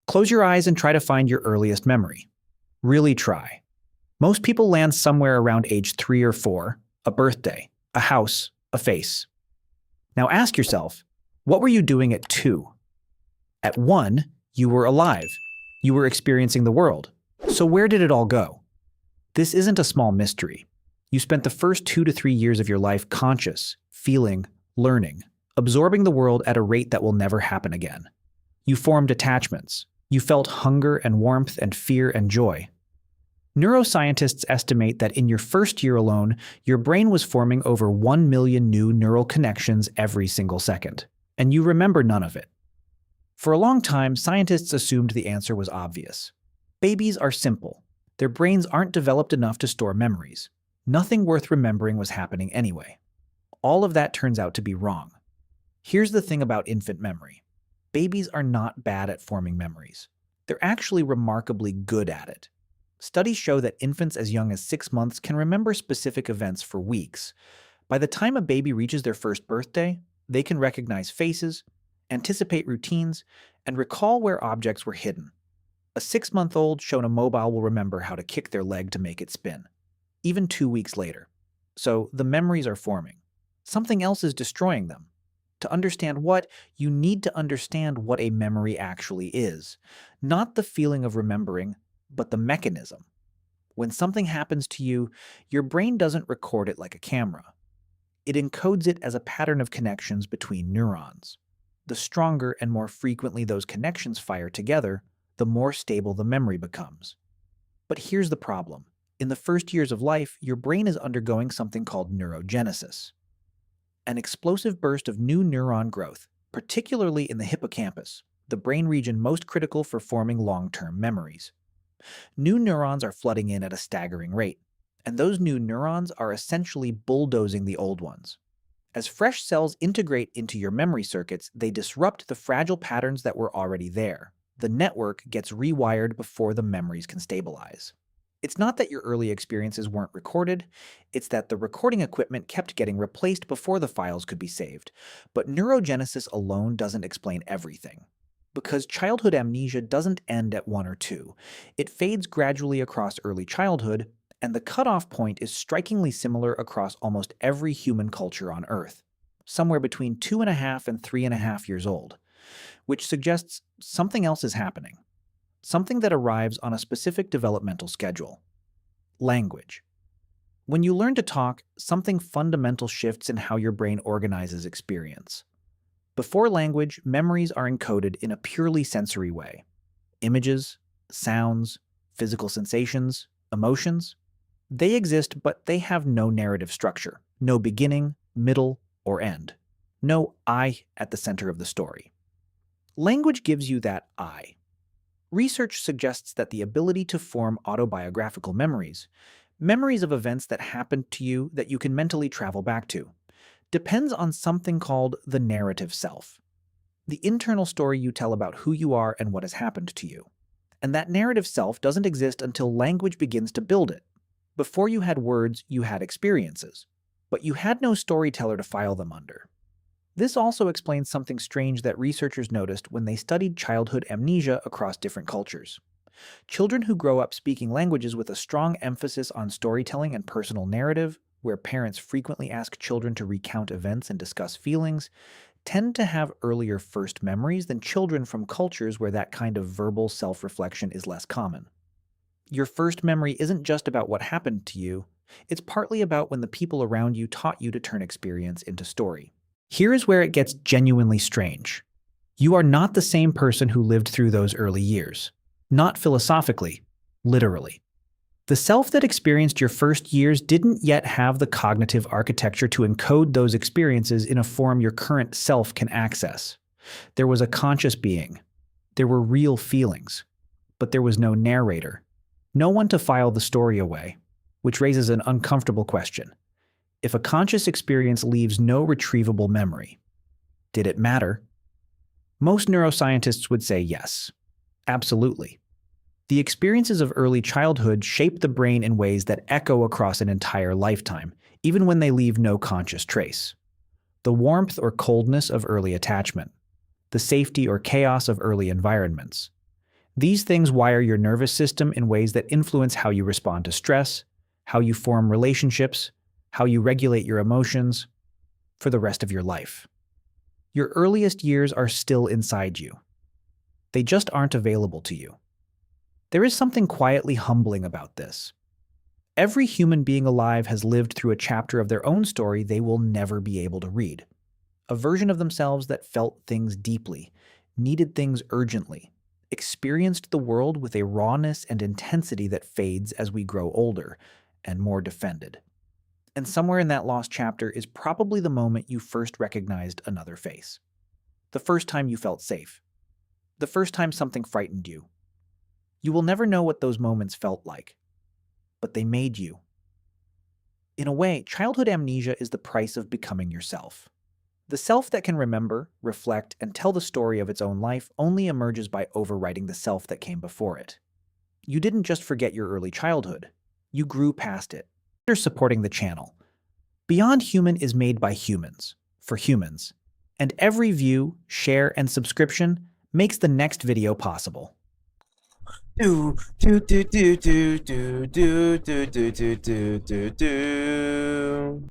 Close your eyes and try to find your earliest memory. Really try. Most people land somewhere around age 3 or 4, a birthday, a house, a face. Now ask yourself, what were you doing at 2? At 1, you were alive. You were experiencing the world. So where did it all go? This isn't a small mystery. You spent the first 2 to 3 years of your life conscious, feeling, learning, absorbing the world at a rate that will never happen again. You formed attachments. You felt hunger and warmth and fear and joy. Neuroscientists estimate that in your first year alone, your brain was forming over 1 million new neural connections every single second, and you remember none of it. For a long time, scientists assumed the answer was obvious. Babies are simple. Their brains aren't developed enough to store memories. Nothing worth remembering was happening anyway. All of that turns out to be wrong. Here's the thing about infant memory. Babies are not bad at forming memories. They're actually remarkably good at it. Studies show that infants as young as 6 months can remember specific events for weeks. By the time a baby reaches their first birthday, they can recognize faces, anticipate routines, and recall where objects were hidden. A 6-month-old shown a mobile will remember how to kick their leg to make it spin, even 2 weeks later. So the memories are forming. Something else is destroying them. To understand what, you need to understand what a memory actually is. Not the feeling of remembering, but the mechanism. When something happens to you, your brain doesn't record it like a camera. It encodes it as a pattern of connections between neurons. The stronger and more frequently those connections fire together, the more stable the memory becomes. But here's the problem. In the first years of life, your brain is undergoing something called neurogenesis, an explosive burst of new neuron growth, particularly in the hippocampus, the brain region most critical for forming long-term memories. New neurons are flooding in at a staggering rate, and those new neurons are essentially bulldozing the old ones. As fresh cells integrate into your memory circuits, they disrupt the fragile patterns that were already there. The network gets rewired before the memories can stabilize. It's not that your early experiences weren't recorded, it's that the recording equipment kept getting replaced before the files could be saved. But neurogenesis alone doesn't explain everything. Because childhood amnesia doesn't end at 1 or 2. It fades gradually across early childhood, and the cutoff point is strikingly similar across almost every human culture on Earth, somewhere between 2.5 and 3.5 years old, which suggests something else is happening. Something that arrives on a specific developmental schedule. Language. When you learn to talk, something fundamental shifts in how your brain organizes experience. Before language, memories are encoded in a purely sensory way. Images, sounds, physical sensations, emotions. They exist, but they have no narrative structure, no beginning, middle, or end. No I at the center of the story. Language gives you that I. Research suggests that the ability to form autobiographical memories, memories of events that happened to you that you can mentally travel back to, depends on something called the narrative self, the internal story you tell about who you are and what has happened to you. And that narrative self doesn't exist until language begins to build it. Before you had words, you had experiences, but you had no storyteller to file them under. This also explains something strange that researchers noticed when they studied childhood amnesia across different cultures. Children who grow up speaking languages with a strong emphasis on storytelling and personal narrative, where parents frequently ask children to recount events and discuss feelings, tend to have earlier first memories than children from cultures where that kind of verbal self-reflection is less common. Your first memory isn't just about what happened to you, it's partly about when the people around you taught you to turn experience into story. Here is where it gets genuinely strange. You are not the same person who lived through those early years. Not philosophically, literally. The self that experienced your first years didn't yet have the cognitive architecture to encode those experiences in a form your current self can access. There was a conscious being. There were real feelings. But there was no narrator. No one to file the story away, which raises an uncomfortable question. If a conscious experience leaves no retrievable memory, did it matter? Most neuroscientists would say yes. Absolutely. The experiences of early childhood shape the brain in ways that echo across an entire lifetime, even when they leave no conscious trace. The warmth or coldness of early attachment, the safety or chaos of early environments, These things wire your nervous system in ways that influence how you respond to stress, how you form relationships, how you regulate your emotions for the rest of your life. Your earliest years are still inside you. They just aren't available to you. There is something quietly humbling about this. Every human being alive has lived through a chapter of their own story they will never be able to read. A version of themselves that felt things deeply, needed things urgently, experienced the world with a rawness and intensity that fades as we grow older and more defended. And somewhere in that lost chapter is probably the moment you first recognized another face. The first time you felt safe. The first time something frightened you. You will never know what those moments felt like, but they made you. In a way, childhood amnesia is the price of becoming yourself. The self that can remember, reflect, and tell the story of its own life only emerges by overwriting the self that came before it. You didn't just forget your early childhood. You grew past it. Consider supporting the channel. Beyond Human is made by humans, for humans, and every view, share, and subscription makes the next video possible. Do do do do do do do do do do do do.